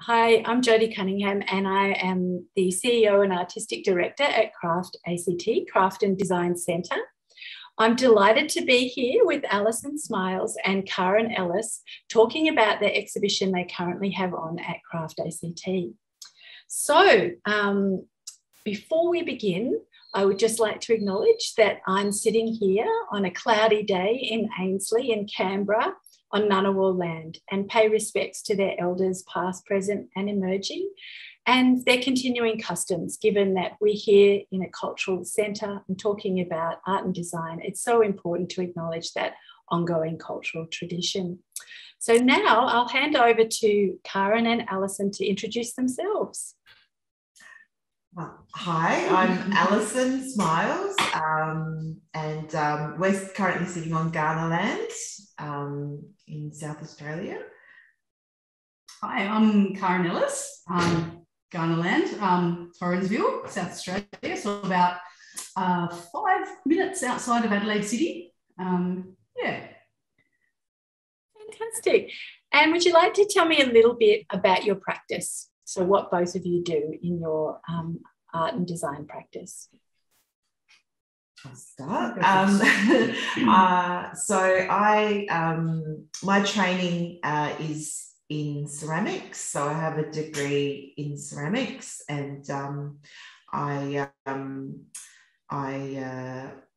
Hi, I'm Jodie Cunningham and I am the CEO and Artistic Director at Craft ACT, Craft and Design Centre. I'm delighted to be here with Alison Smiles and Caren Elliss talking about the exhibition they currently have on at Craft ACT. So before we begin, I would just like to acknowledge that I'm sitting here on a cloudy day in Ainslie in Canberra on Ngunnawal land and pay respects to their elders past, present and emerging and their continuing customs, given that we're here in a cultural centre and talking about art and design. It's so important to acknowledge that ongoing cultural tradition. So now I'll hand over to Caren and Alison to introduce themselves. Hi, I'm Alison Smiles and we're currently sitting on Ghana land in South Australia. Hi, I'm Caren Elliss, Ghana land, Torrensville, South Australia, so about 5 minutes outside of Adelaide City. Yeah. Fantastic. And would you like to tell me a little bit about your practice? So what both of you do in your art and design practice? I'll start. My training is in ceramics. So I have a degree in ceramics and I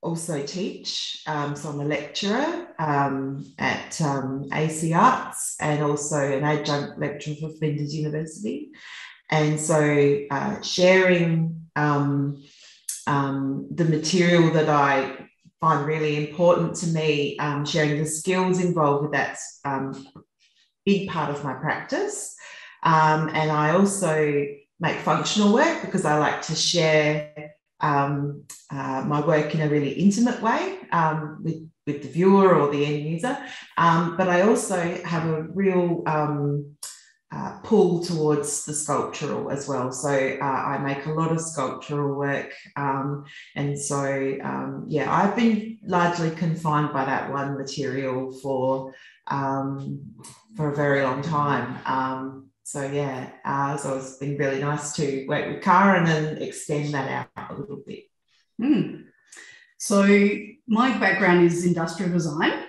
also teach. So I'm a lecturer at AC Arts and also an adjunct lecturer for Flinders University. And so sharing the material that I find really important to me, sharing the skills involved with that's big part of my practice. And I also make functional work because I like to share my work in a really intimate way with the viewer or the end user. But I also have a real pull towards the sculptural as well. So I make a lot of sculptural work. And so, yeah, I've been largely confined by that one material for a very long time. So yeah, so it's been really nice to work with Caren and extend that out a little bit. So my background is industrial design.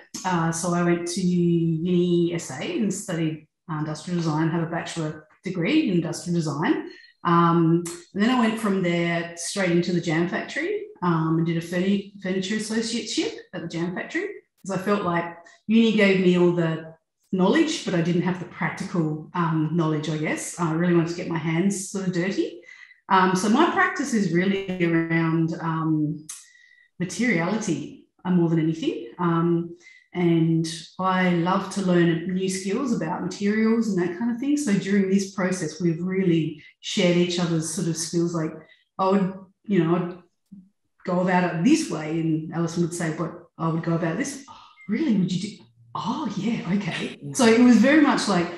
So I went to uni SA and studied industrial design, have a bachelor degree in industrial design. And then I went from there straight into the jam factory and did a furniture associateship at the jam factory because I felt like uni gave me all the knowledge, but I didn't have the practical knowledge, I guess. I really wanted to get my hands sort of dirty. So my practice is really around materiality more than anything. And I love to learn new skills about materials and that kind of thing. So during this process, we've really shared each other's sort of skills. Like I'd go about it this way, and Alison would say, but I would go about this. Oh, really? Would you do? Oh, yeah, okay. So it was very much like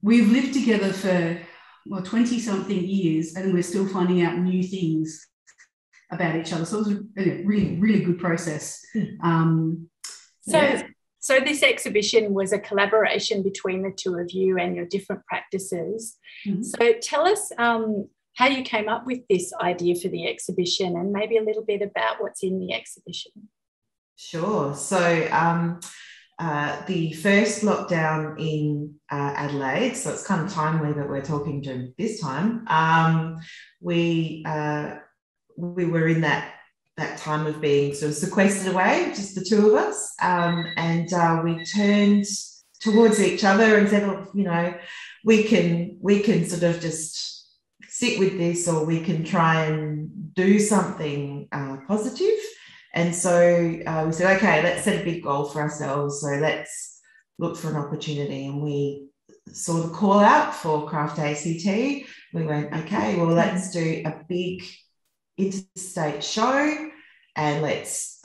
we've lived together for 20-something years and we're still finding out new things about each other. So it was a really, really good process. So this exhibition was a collaboration between the two of you and your different practices. Mm-hmm. So tell us how you came up with this idea for the exhibition and maybe a little bit about what's in the exhibition. Sure. So the first lockdown in Adelaide, so it's kind of timely that we're talking during this time, we were in that time of being sort of sequestered away, just the two of us, and we turned towards each other and said, oh, you know, we can sort of just sit with this, or we can try and do something positive. And so we said, okay, let's set a big goal for ourselves. So let's look for an opportunity. And we saw the call out for Craft ACT. We went, okay, well, let's do a big interstate show and let's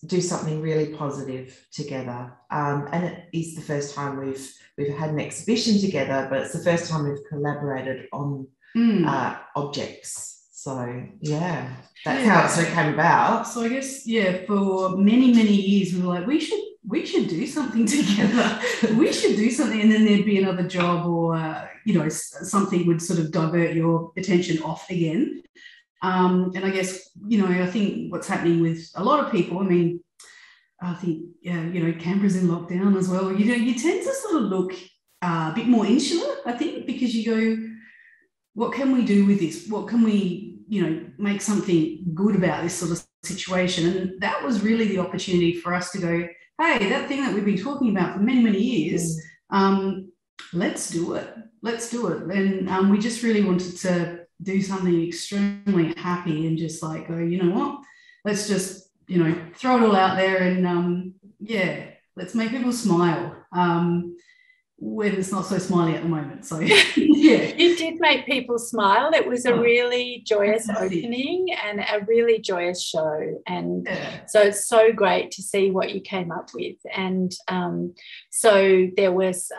do something really positive together. And it is the first time we've had an exhibition together, but it's the first time we've collaborated on objects. So yeah, that's how it sort of came about. So I guess, yeah, for many, many years we were like, we should we should do something together. We should do something. And then there'd be another job or, something would sort of divert your attention off again. And I guess, I think what's happening with a lot of people, I think, Canberra's in lockdown as well. You tend to sort of look a bit more insular, I think, because you go, what can we do with this? What can we, make something good about this sort of situation? And that was really the opportunity for us to go, hey, that thing that we've been talking about for many, many years, let's do it. Let's do it. And we just really wanted to do something extremely happy and just like go, you know what, let's just, throw it all out there and, let's make people smile. When it's not so smiley at the moment. So, yeah. It did make people smile. It was a really joyous opening and a really joyous show. And so it's so great to see what you came up with. And so there was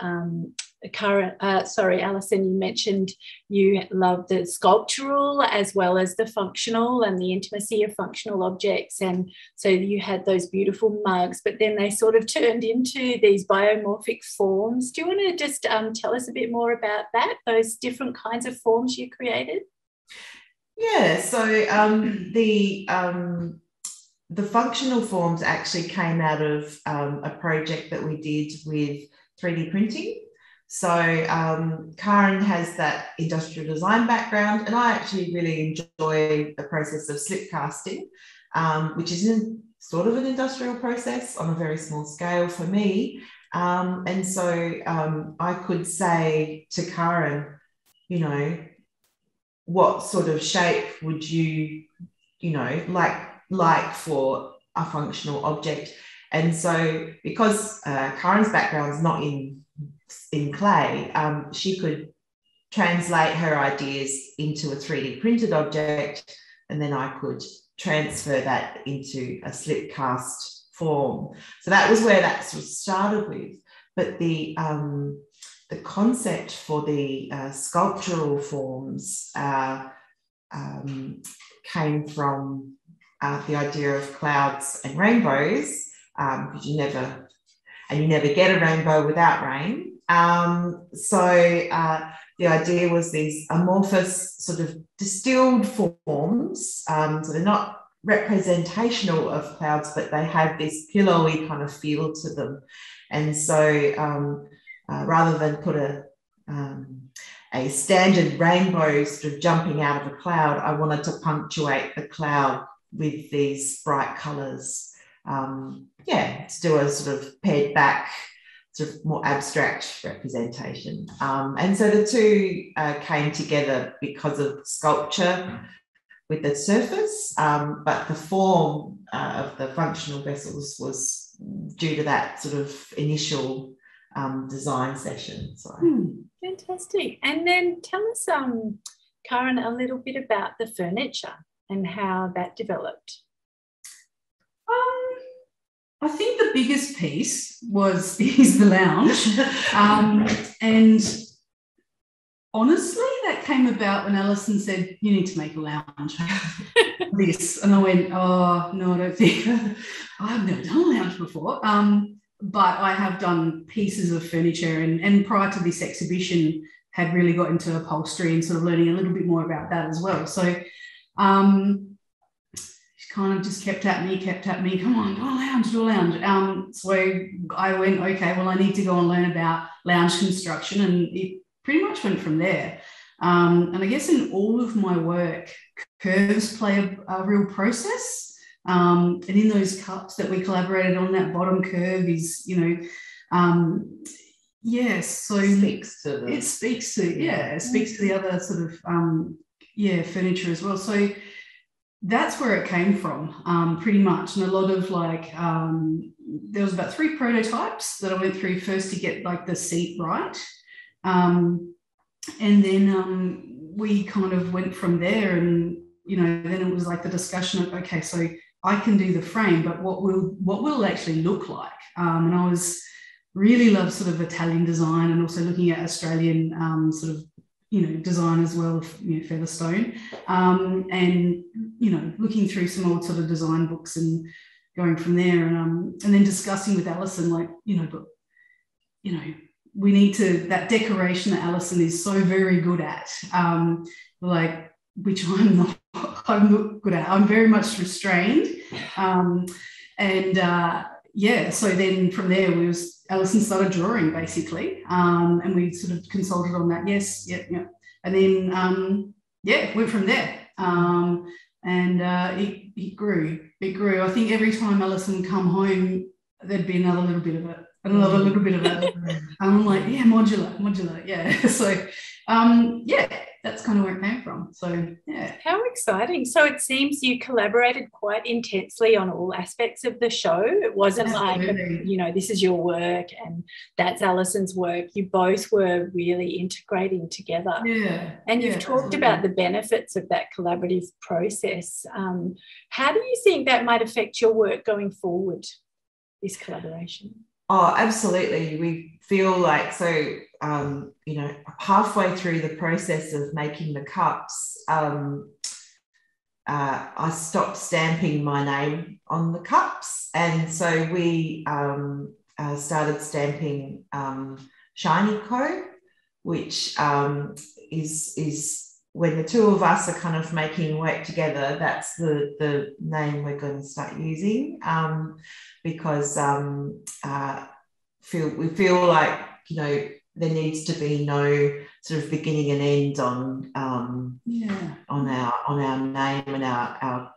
Alison, you mentioned you love the sculptural as well as the functional and the intimacy of functional objects. And so you had those beautiful mugs, but then they sort of turned into these biomorphic forms. Do you want to just tell us a bit more about that, those different kinds of forms you created? Yeah, so the functional forms actually came out of a project that we did with 3D printing. So Caren has that industrial design background, and I actually really enjoy the process of slip casting, which is sort of an industrial process on a very small scale for me. And so I could say to Caren, what sort of shape would you, like for a functional object? And so because Karen's background is not in clay, she could translate her ideas into a 3D printed object, and then I could transfer that into a slip cast form. So that was where that sort of started with. But the concept for the sculptural forms came from the idea of clouds and rainbows, because you never get a rainbow without rain. So the idea was these amorphous sort of distilled forms. So they're not representational of clouds, but they have this pillowy kind of feel to them. And so rather than put a standard rainbow sort of jumping out of a cloud, I wanted to punctuate the cloud with these bright colours. To do a sort of pared back, sort of more abstract representation. And so the two came together because of sculpture with the surface, but the form of the functional vessels was due to that sort of initial design session. So. Fantastic. And then tell us, Caren, a little bit about the furniture and how that developed. I think the biggest piece is the lounge. And honestly, that came about when Alison said, you need to make a lounge. This. And I went, oh, no, I don't think. I've never done a lounge before. But I have done pieces of furniture and prior to this exhibition had really got into upholstery and sort of learning a little bit more about that as well. So she kind of just kept at me, come on, do a lounge. So I went, okay, well, I need to go and learn about lounge construction, and it pretty much went from there. And I guess in all of my work, curves play a real process. And in those cups that we collaborated on, that bottom curve is, so it speaks to the other sort of, furniture as well. So that's where it came from, pretty much. And a lot of there was about 3 prototypes that I went through first to get like the seat right. And then we kind of went from there, and, then it was like the discussion of, okay, so I can do the frame, but what will it actually look like? And I really love sort of Italian design, and also looking at Australian sort of, design as well, Featherstone, and, looking through some old sort of design books and going from there, and then discussing with Alison, like, but we need to, that decoration that Alison is so very good at, like, which I'm not good at. I'm very much restrained. So then from there, Alison started drawing, basically, and we sort of consulted on that. Yes, yeah. And then, went from there. It grew. It grew. I think every time Alison would come home, there'd be another little bit of it, another little bit of it. I'm like, yeah, modular, yeah. So, that's kind of where it came from. So, yeah. How exciting. So it seems you collaborated quite intensely on all aspects of the show. It wasn't Absolutely. like, this is your work and that's Alison's work. You both were really integrating together. Yeah. And you've talked about the benefits of that collaborative process. How do you think that might affect your work going forward, this collaboration? Oh, absolutely. We feel like, so, halfway through the process of making the cups, I stopped stamping my name on the cups. And so we started stamping Shiny Co, which is when the two of us are kind of making work together, that's the name we're going to start using, because we feel like, there needs to be no sort of beginning and end on our name and our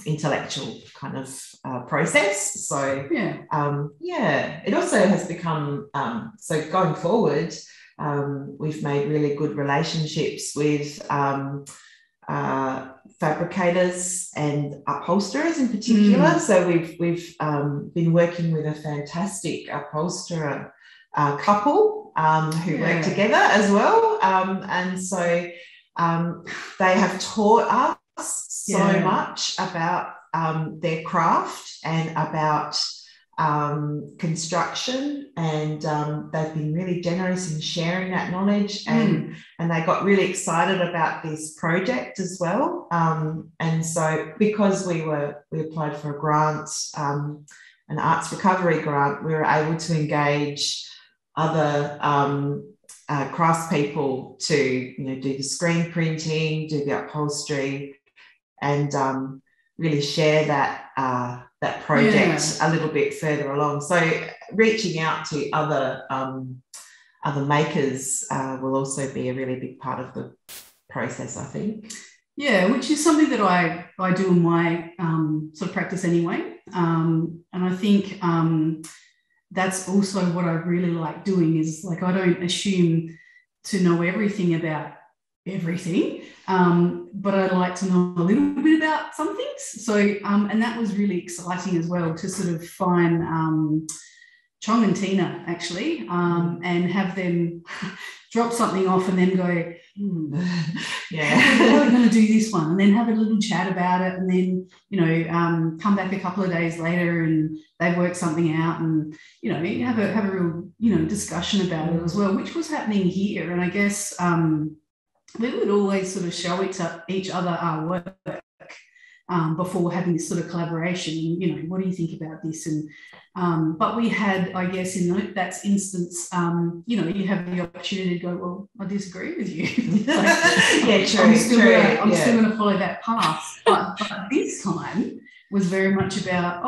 intellectual kind of process. So it also has become so going forward. We've made really good relationships with fabricators and upholsterers in particular. So we've been working with a fantastic upholsterer couple who work together as well. And so they have taught us so much about their craft and about construction, and they've been really generous in sharing that knowledge, and they got really excited about this project as well. And so because we applied for a grant, an arts recovery grant, we were able to engage other craftspeople to do the screen printing, do the upholstery, and really share that project a little bit further along. So reaching out to other makers will also be a really big part of the process, I think. Yeah, which is something that I do in my sort of practice anyway. And I think that's also what I really like doing, is like, I don't assume to know everything about everything, but I like to know a little bit about some things. So, and that was really exciting as well, to sort of find Chong and Tina actually, and have them drop something off and then go, how are we going to do this one? And then have a little chat about it, and then, come back a couple of days later and they work something out, and, have a real, discussion about it as well, which was happening here. And I guess we would always sort of show each other our work before having this sort of collaboration. What do you think about this? And but we had, I guess, in that instance, you have the opportunity to go, well, I disagree with you. Like, true. I'm still going to follow that path. But this time was very much about,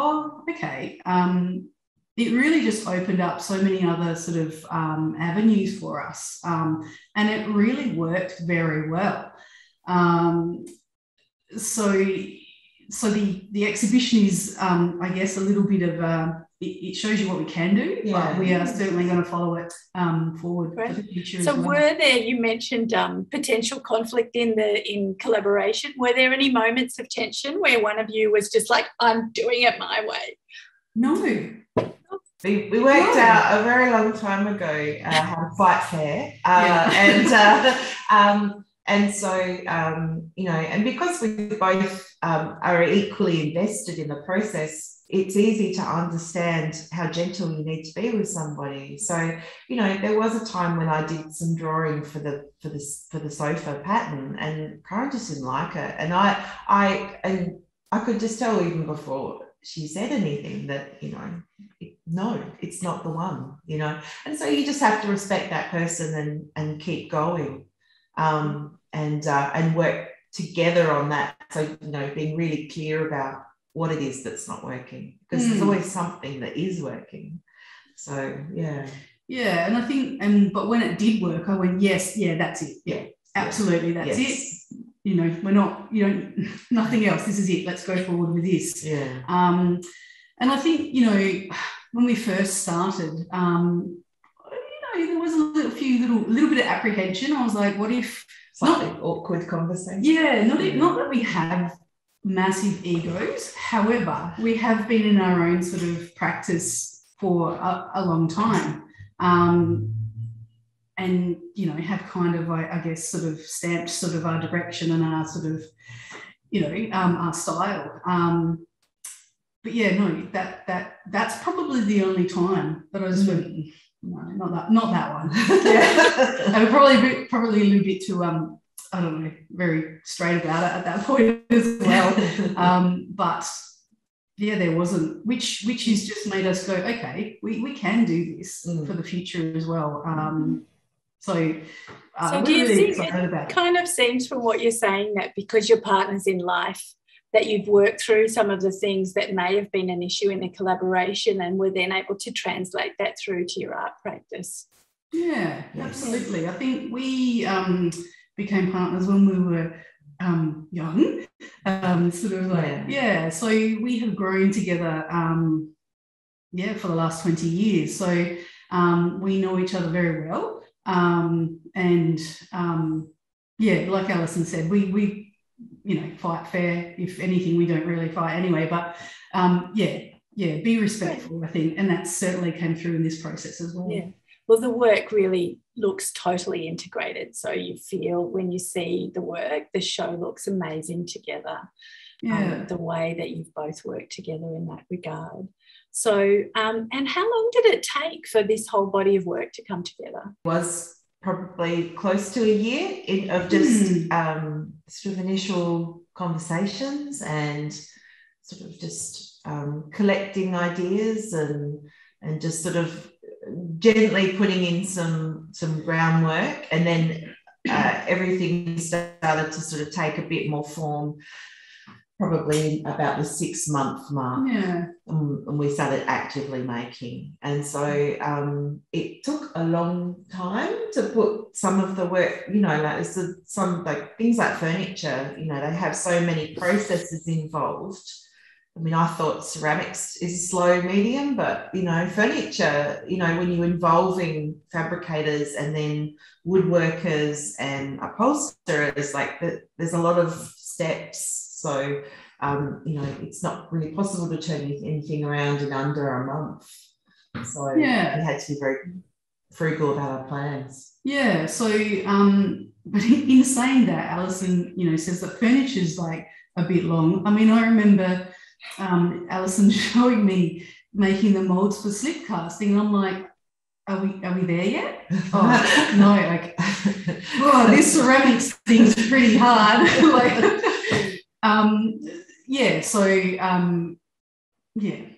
it really just opened up so many other sort of avenues for us, and it really worked very well. So the exhibition is, I guess, a little bit of it shows you what we can do, but we are certainly going to follow it forward for the future. So as well. were there, you mentioned potential conflict in collaboration. Were there any moments of tension where one of you was just like, I'm doing it my way? No. We worked out a very long time ago how to fight fair, and so and because we both are equally invested in the process, it's easy to understand how gentle you need to be with somebody. So there was a time when I did some drawing for the sofa pattern, and Caren just didn't like it, and I could just tell even before she said anything that, no, it's not the one, and so you just have to respect that person and keep going, and work together on that. So, being really clear about what it is that's not working, because there's always something that is working. So, yeah. Yeah, and I think, but when it did work, I went, yes, that's it. Yeah, absolutely, that's it. We're not, nothing else. This is it. Let's go forward with this. Yeah. And I think, when we first started, there was a little bit of apprehension. I was like, what if something awkward conversation? Yeah, not that we have massive egos. However, we have been in our own sort of practice for a long time. And, have kind of, I guess, sort of stamped sort of our direction and our sort of, our style. But yeah, no, that's probably the only time that I just went, no, not that one. Yeah. And probably a little bit too, I don't know, very straight about it at that point as well. But yeah, there wasn't, which has just made us go, okay, we can do this for the future as well. So do you really think it kind of seems from what you're saying that because your partner's in life, that you've worked through some of the things that may have been an issue in the collaboration and were then able to translate that through to your art practice? Yeah, absolutely. I think we became partners when we were young, sort of like, so we have grown together, for the last 20 years. So we know each other very well. Like Alison said, we fight fair. If anything, we don't really fight anyway, but be respectful, I think. And that certainly came through in this process as well. Yeah. Well, the work really looks totally integrated. So you feel when you see the work, the show looks amazing together. Yeah. The way that you've both worked together in that regard. So, and how long did it take for this whole body of work to come together? It was probably close to a year of just sort of initial conversations and sort of just collecting ideas and just sort of gently putting in some groundwork, and then everything started to sort of take a bit more form probably about the 6-month mark. Yeah. And we started actively making. And so it took a long time to put some of the work, some like things like furniture, they have so many processes involved. I mean, I thought ceramics is a slow medium, but, furniture, when you're involving fabricators and then woodworkers and upholsterers, there's a lot of steps. So, it's not really possible to turn anything around in under a month. So we had to be very frugal about our plans. Yeah. So, but in saying that, Alison, says that furniture's like a bit long. I mean, I remember Alison showing me making the moulds for slip casting, and I'm like, are we there yet? Oh no, this ceramics thing's pretty hard.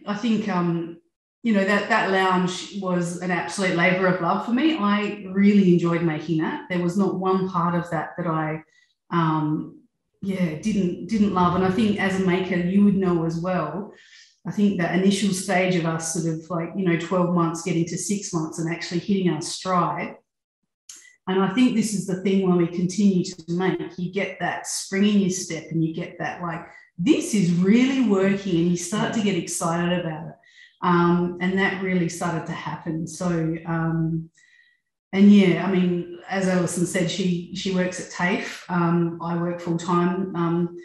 I think that lounge was an absolute labour of love for me. I really enjoyed making that. There was not one part of that I didn't love. And I think as a maker, you would know as well, I think that initial stage of us sort of 12 months getting to 6 months and actually hitting our stride. And I think this is the thing when we continue to make, you get that spring in your step and you get that this is really working, and you start to get excited about it. And that really started to happen. So, I mean, as Alison said, she works at TAFE. I work full-time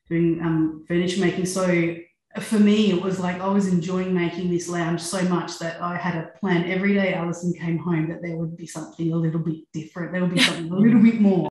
doing furniture making. So for me, it was like I was enjoying making this lounge so much that I had a plan every day Alison came home that there would be something a little bit different. There would be something a little bit more.